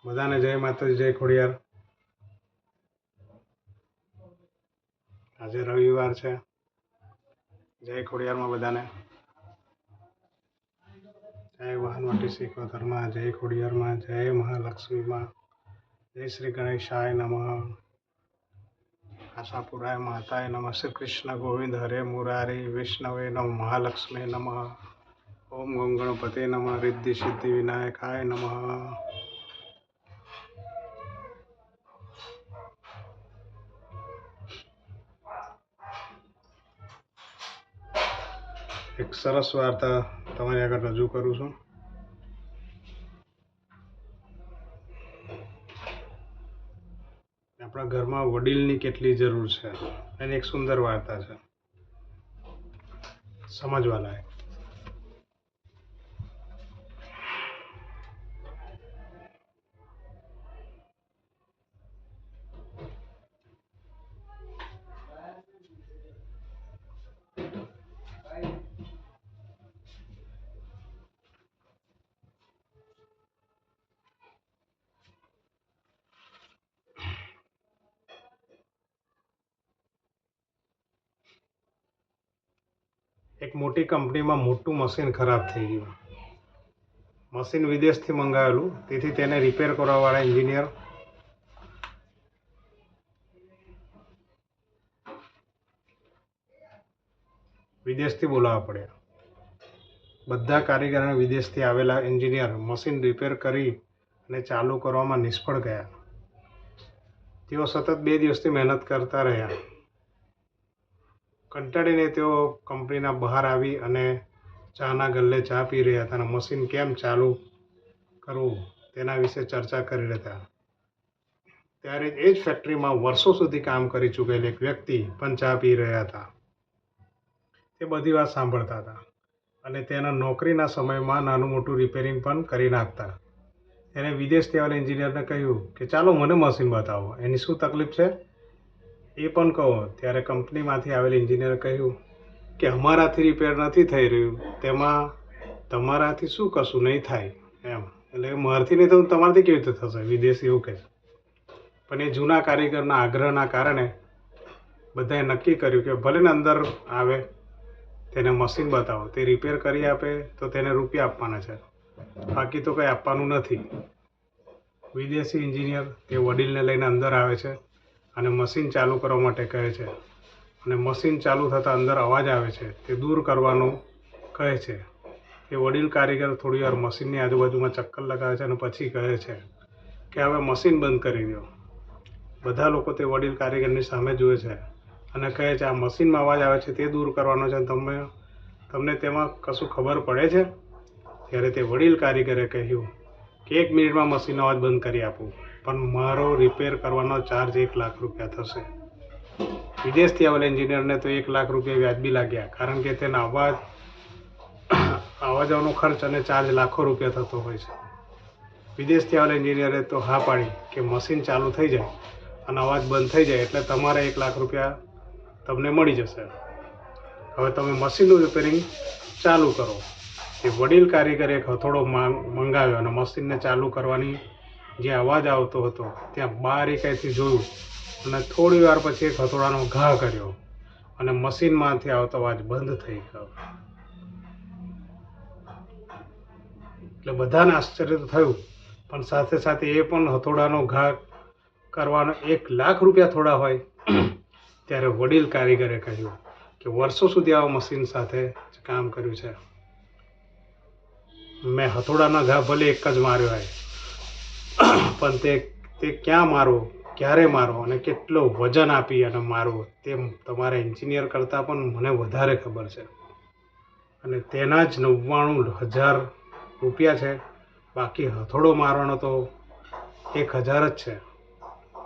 બધાને જય માતાજી, જય ખોડિયાર। આજે રવિવાર છે। જય ખોડિયારમાં બધાને। જય વહાણવટી શીખોતરમાં, જય ખોડિયારમાં, જય મહાલક્ષ્મીમાં, જય શ્રી ગણેશાય નમઃ। આશાપુરાય માતાય નમઃ। શ્રી કૃષ્ણ ગોવિંદ હરે મુરારી, વિષ્ણવે નમઃ, મહાલક્ષ્મી નમઃ, ઓમ ગમ ગણપતે નમઃ, રિદ્ધિ સિદ્ધિ વિનાયકાય નમઃ। એક સરસ વાર્તા તમારી આગળ રજૂ કરું છું। આપણા ઘરમાં વડીલની કેટલી જરૂર છે એની એક સુંદર વાર્તા છે, સમજવા લાયક। એક મોટી કંપનીમાં મોટું મશીન ખરાબ થઈ ગયું। મશીન વિદેશથી મંગાવેલું, તેથી તેને રિપેર કરવાવાળા એન્જિનિયર વિદેશથી બોલાવવા પડ્યા। બધા કારીગરોને વિદેશથી આવેલા એન્જિનિયર મશીન રિપેર કરી અને ચાલુ કરવામાં નિષ્ફળ ગયા। તેઓ સતત 2 દિવસથી મહેનત કરતા રહ્યા। કંટાળીને તેઓ કંપનીના બહાર આવી અને ચાના ગલ્લે ચા પી રહ્યા હતા અને મશીન કેમ ચાલુ કરવું તેના વિશે ચર્ચા કરી રહ્યા હતા। ત્યારે એ જ ફેક્ટરીમાં વર્ષો સુધી કામ કરી ચૂકેલ એક વ્યક્તિ પણ ચા પી રહ્યા હતા। તે બધી વાત સાંભળતા હતા અને તેના નોકરીના સમયમાં નાનું મોટું રિપેરિંગ પણ કરી નાખતા। તેને વિદેશથી આવેલા એન્જિનિયરને કહ્યું કે ચાલો મને મશીન બતાવો, એની શું તકલીફ છે એ પણ કહો। ત્યારે કંપનીમાંથી આવેલા એન્જિનિયરે કહ્યું કે અમારાથી રિપેર નથી થઈ રહ્યું, તેમાં તમારાથી શું કશું નહીં થાય એમ। એટલે મારથી નહીં તો તમારાથી કેવી રીતે થશે, વિદેશી એવું કહે। પણ એ જૂના કારીગરના આગ્રહના કારણે બધાએ નક્કી કર્યું કે ભલે ને અંદર આવે, તેને મશીન બતાવો, તે રિપેર કરી આપે તો તેને રૂપિયા આપવાના છે, બાકી તો કંઈ આપવાનું નથી। વિદેશી એન્જિનિયર તે વડીલને લઈને અંદર આવે છે અને મશીન ચાલુ કરવા માટે કહે છે અને મશીન ચાલુ થતાં અંદર અવાજ આવે છે તે દૂર કરવાનું કહે છે। તે વડીલ કારીગર થોડી વાર મશીનની આજુબાજુમાં ચક્કર લગાવે છે અને પછી કહે છે કે હવે મશીન બંધ કરી દો। બધા લોકો તે વડીલ કારીગરની સામે જુએ છે અને કહે છે આ મશીનમાં અવાજ આવે છે તે દૂર કરવાનો છે, તમને તેમાં કશું ખબર પડે છે? ત્યારે તે વડીલ કારીગરે કહ્યું કે 1 મિનિટમાં મશીનનો અવાજ બંધ કરી આપું, પણ મારો રિપેર કરવાનો ચાર્જ 1 લાખ રૂપિયા થશે। વિદેશથી આવેલા એન્જિનિયરને તો 1 લાખ રૂપિયા વ્યાજબી લાગ્યા, કારણ કે તેના આવવાનો ખર્ચ અને ચાર્જ લાખો રૂપિયા થતો હોય છે। વિદેશથી આવેલા એન્જિનિયરે તો હા પાડી કે મશીન ચાલુ થઈ જાય અને અવાજ બંધ થઈ જાય એટલે તમારા 1 લાખ રૂપિયા તમને મળી જશે। હવે તમે મશીનનું રિપેરિંગ ચાલુ કરો। એ વડીલ કારીગરે એક હથોડો મંગાવ્યો અને મશીનને ચાલુ કરવાની જે અવાજ આવતો હતો ત્યાં બારીકાઈથી જોયું અને થોડી વાર પછી એક હથોડાનો ઘા કર્યો અને મશીનમાંથી આવતો અવાજ બંધ થઈ ગયો। એટલે બધાને આશ્ચર્ય તો થયું, પણ સાથે સાથે એ પણ હથોડાનો ઘા કરવાનો 1 લાખ રૂપિયા થોડા હોય। ત્યારે વડીલ કારીગરે કહ્યું કે વર્ષો સુધી આવા મશીન સાથે કામ કર્યું છે, મેં હથોડાના ઘા ભલે એક જ માર્યો હોય, પણ તે ક્યાં મારવો, ક્યારે મારવો અને કેટલો વજન આપી અને મારવો તે તમારા એન્જિનિયર કરતાં પણ મને વધારે ખબર છે, અને તેના જ 99,000 રૂપિયા છે, બાકી હથોડો મારવાનો તો 1,000 જ છે।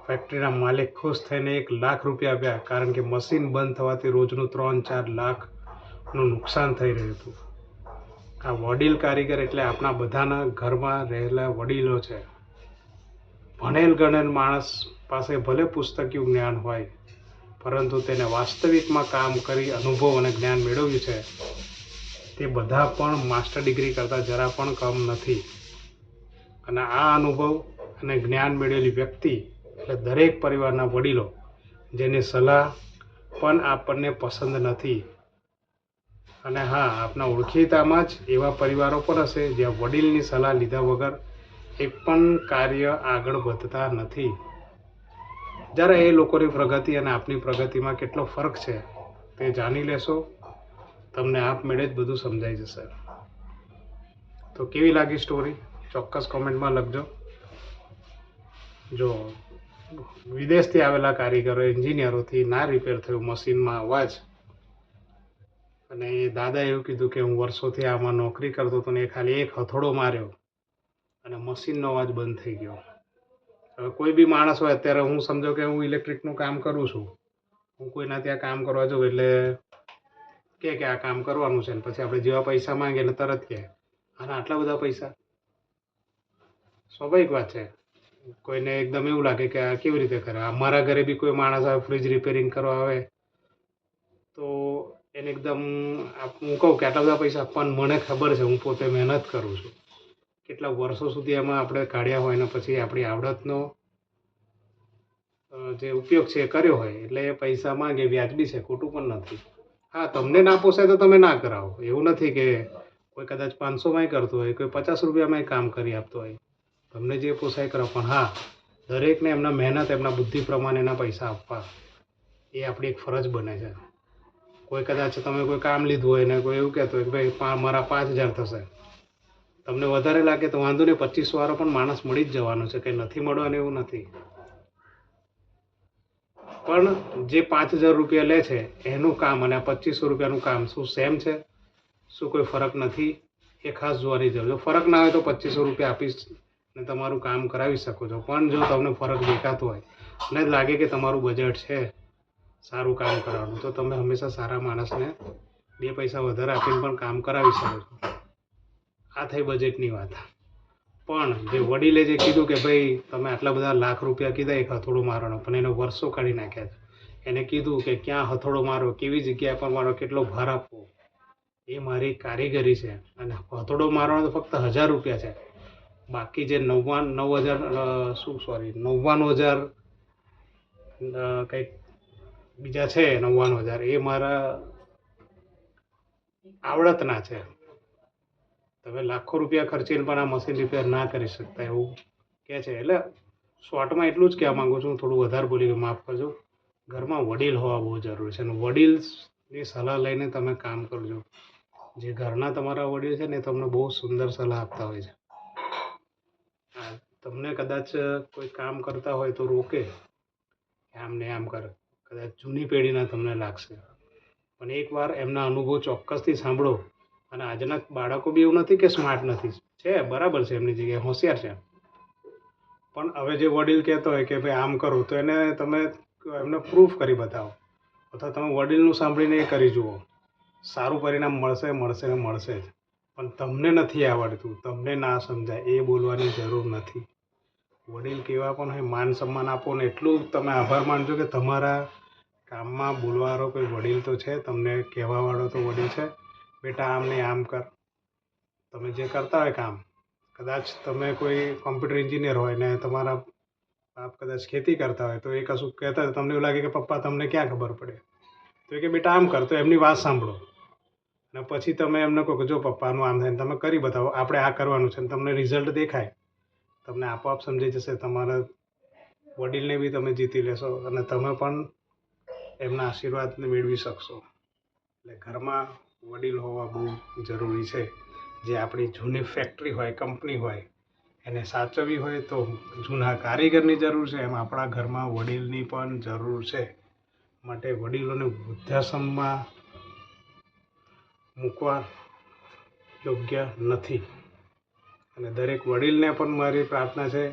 ફેક્ટરીના માલિક ખુશ થઈને 1 લાખ રૂપિયા આપ્યા, કારણ કે મશીન બંધ થવાથી રોજનું 3-4 લાખનું નુકસાન થઈ રહ્યું હતું। આ વડીલ કારીગર એટલે આપણા બધાના ઘરમાં રહેલા વડીલો છે। ભણેલ ગણેલ માણસ પાસે ભલે પુસ્તકીય જ્ઞાન હોય, પરંતુ તેને વાસ્તવિકમાં કામ કરી અનુભવ અને જ્ઞાન મેળવ્યું છે તે બધા પણ માસ્ટર ડિગ્રી કરતાં જરા પણ કમ નથી। અને આ અનુભવ અને જ્ઞાન મેળવેલી વ્યક્તિ એટલે દરેક પરિવારના વડીલો જેની સલાહ પણ આપણને પસંદ નથી. અને હા, આપના ઓળખીતામાં જ એવા પરિવારો પણ હશે જ્યાં વડીલની સલાહ લીધા વગર એક પણ કાર્ય આગળ વધતા નથી. જ્યારે એ લોકોની પ્રગતિ અને આપણી પ્રગતિમાં કેટલો ફરક છે તે જાણી લેશો, તમને આપમેળે જ બધું સમજાઈ જશે. તો કેવી લાગી સ્ટોરી ચોક્કસ કોમેન્ટમાં લખજો. જો વિદેશથી આવેલા કારીગરો એન્જિનિયરોથી ના રિપેર થયું મશીનમાં અવાજ, અને એ દાદા એવું કીધું કે હું વર્ષોથી આમાં નોકરી કરતો હતો ને એ ખાલી એક હથોડો માર્યો અને મશીનનો અવાજ બંધ થઈ ગયો. હવે કોઈ બી માણસ હોય, અત્યારે હું સમજો કે હું ઇલેક્ટ્રિકનું કામ કરું છું, હું કોઈના ત્યાં કામ કરવા જાઉં એટલે કે આ કામ કરવાનું છે ને પછી આપણે જેવા પૈસા માંગે એટલે તરત કહે અને આટલા બધા પૈસા. સ્વાભાવિક વાત છે, કોઈને એકદમ એવું લાગે કે આ કેવી રીતે કરે. અમારા ઘરે બી કોઈ માણસ આવે ફ્રીજ રિપેરિંગ કરવા આવે તો એને એકદમ હું કહું કે આટલા બધા પૈસા આપવાનું, મને ખબર છે હું પોતે મહેનત કરું છું, કેટલા વર્ષો સુધી એમાં આપણે કાઢ્યા હોય ને પછી આપણી આવડતનો જે ઉપયોગ છે એ કર્યો હોય એટલે એ પૈસા માંગે વ્યાજબી છે, ખોટું પણ નથી. હા, તમને ના પોસાય તો તમે ના કરાવો, એવું નથી કે કોઈ કદાચ 500માંય કરતું હોય, કોઈ 50 રૂપિયામાંય કામ કરી આપતો હોય, તમને જે પોસાય કરો. પણ હા, દરેકને એમના મહેનત એમના બુદ્ધિ પ્રમાણે એના પૈસા આપવા એ આપણી એક ફરજ બને છે. કોઈ કદાચ તમે કોઈ કામ લીધું હોય ને કોઈ એવું કહેતું હોય કે ભાઈ મારા 5000 થશે, તમને વધારે લાગે તો વાંધો નહીં, 25 વાળો પણ માણસ મળી જ જવાનો છે, કંઈ નથી મળવાનું એવું નથી. પણ જે 5000 રૂપિયા લે છે એનું કામ અને 2500 રૂપિયાનું કામ શું સેમ છે? શું કોઈ ફરક નથી? એ ખાસ જોવાની જરૂર. જો ફરક ના હોય તો 2500 રૂપિયા આપીશ ને તમારું કામ કરાવી શકો છો. પણ જો તમને ફરક દેખાતો હોય અને લાગે કે તમારું બજેટ છે સારું કામ કરવાનું, તો તમે હંમેશા સારા માણસને 2 પૈસા વધારે આપીને પણ કામ કરાવી શકો છો. આ થઈ બજેટની વાત. પણ જે વડીલે જે કીધું કે ભાઈ તમે આટલા બધા લાખ રૂપિયા કીધા એક હથોડો મારવાનો, પણ એને વર્ષો કાઢી નાખ્યા છે. એને કીધું કે ક્યાં હથોડો મારો, કેવી જગ્યા પર મારો, કેટલો ભાર આપવો, એ મારી કારીગરી છે. અને હથોડો મારવાનો તો ફક્ત 1000 રૂપિયા છે, બાકી જે 99,000 કંઈક બીજા છે 99,000 એ મારા આવડતના છે. તમે લાખો રૂપિયા ખર્ચીને પણ આ મશીન રિપેર ના કરી શકતા એવું કહે છે. એટલે શોર્ટમાં એટલું જ કહેવા માગું છું, થોડું વધારે બોલી ગયું, માફ કરજો. ઘરમાં વડીલ હોવા બહુ જરૂરી છે અને વડીલની સલાહ લઈને તમે કામ કરજો. જે ઘરના તમારા વડીલ છે ને એ તમને બહુ સુંદર સલાહ આપતા હોય છે. તમને કદાચ કોઈ કામ કરતા હોય તો રોકે, આમ ને આમ કર, કદાચ જૂની પેઢીના તમને લાગશે, પણ એકવાર એમના અનુભવ ચોક્કસથી સાંભળો. અને આજના બાળકો બી એવું નથી કે સ્માર્ટ નથી, છે બરાબર છે, એમની જગ્યાએ હોશિયાર છે. પણ હવે જે વડીલ કહેતો હોય કે ભાઈ આમ કરો તો એને તમે એમને પ્રૂફ કરી બતાવો, અથવા તમે વડીલનું સાંભળીને એ કરી જુઓ, સારું પરિણામ મળશે મળશે ને મળશે જ. પણ તમને નથી આવડતું, તમને ના સમજાય એ બોલવાની જરૂર નથી. વડીલ કેવા પણ હોય માન સન્માન આપો ને એટલું તમે આભાર માનજો કે તમારા કામમાં બોલવાવાળો કોઈ વડીલ તો છે, તમને કહેવાવાળો તો વડીલ છે, બેટા આમ નહીં આમ કર. તમે જે કરતા હોય કામ, કદાચ તમે કોઈ કોમ્પ્યુટર એન્જિનિયર હોય ને તમારા બાપ કદાચ ખેતી કરતા હોય તો એ કશું કહેતા હોય, તમને એવું લાગે કે પપ્પા તમને ક્યાં ખબર પડે, તો એ કે બેટા આમ કર, તો એમની વાત સાંભળો અને પછી તમે એમને કહો કે જો પપ્પાનું આમ થાય, તમે કરી બતાવો આપણે આ કરવાનું છે, તમને રિઝલ્ટ દેખાય, તમને આપોઆપ સમજાઈ જશે. તમારા વડીલને બી તમે જીતી લેશો અને તમે પણ એમના આશીર્વાદને મેળવી શકશો. એટલે ઘરમાં વડીલ હોવા બહુ જરૂરી છે. જે આપણી જૂની ફેક્ટરી હોય, કંપની હોય, એને સાચવવી હોય તો જૂના કારીગરની જરૂર છે, એમ આપણા ઘરમાં વડીલની પણ જરૂર છે. માટે વડીલોને વૃદ્ધાશ્રમમાં મૂકવા યોગ્ય નથી. અને દરેક વડીલને પણ મારી પ્રાર્થના છે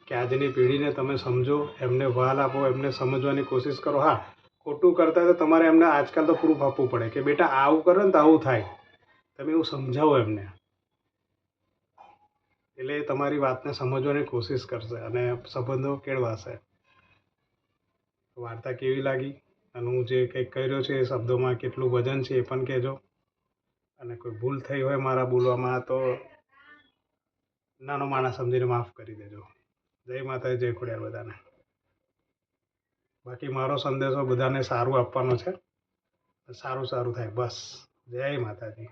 કે આજની પેઢીને તમે સમજો, એમને વહાલ આપો, એમને સમજવાની કોશિશ કરો. હા, ખોટું કરતા તો તમારે એમને આજકાલ તો પ્રૂફ આપવું પડે કે બેટા આવું કરો ને તો આવું થાય, તમે એવું સમજાવો એમને, એટલે એ તમારી વાતને સમજવાની કોશિશ કરશે અને સંબંધો કેળવાશે. વાર્તા કેવી લાગી અને હું જે કંઈક કર્યો છે એ શબ્દોમાં કેટલું વજન છે એ પણ કહેજો. અને કોઈ ભૂલ થઈ હોય મારા બોલવામાં તો નાનો માણસ સમજીને માફ કરી દેજો. જય માતાજી, જય ખોડિયાર બધાને. બાકી મારો સંદેશો બધાને સારું આપવાનો છે, સારું સારું થાય બસ. જય માતાજી.